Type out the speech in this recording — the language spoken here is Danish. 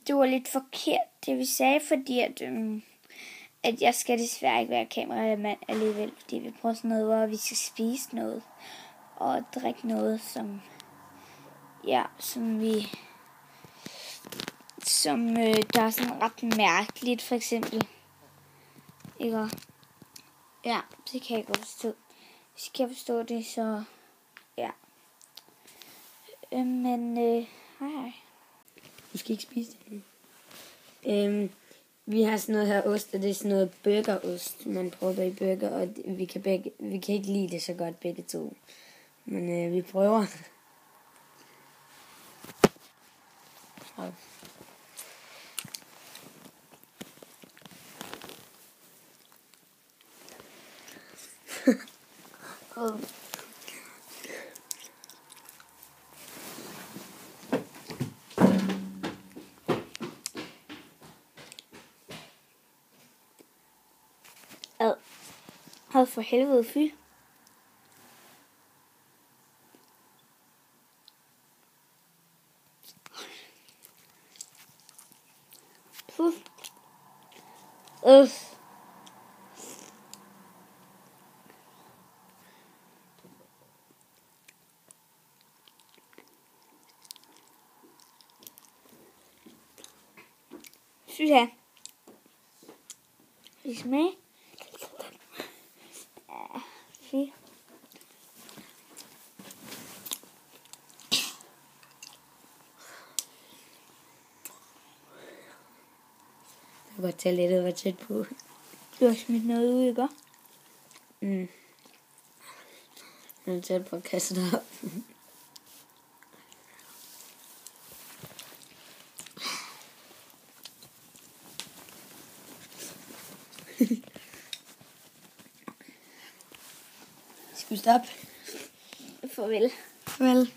Det var lidt forkert, det vi sagde, fordi at jeg skal desværre ikke være kameramand alligevel, fordi vi prøver sådan noget, hvor vi skal spise noget og drikke noget, som der er sådan ret mærkeligt, for eksempel. Ikke? Ja, det kan jeg godt forstå. Hvis jeg kan forstå det, så ja. Hej. Du skal ikke spise det. Vi har sådan noget her ost, og det er sådan noget burgerost, man prøver i burger, og vi kan ikke lide det så godt begge to. Men vi prøver. Hold for helvede, fy. Puh. Synes jeg. Vil I smage? Ja, fy. Jeg kan godt tage lidt og være tæt på. Du har smidt noget ud, ikke? Jeg er tæt på at kaste det op. Skal vi stoppe? Farvel. Farvel.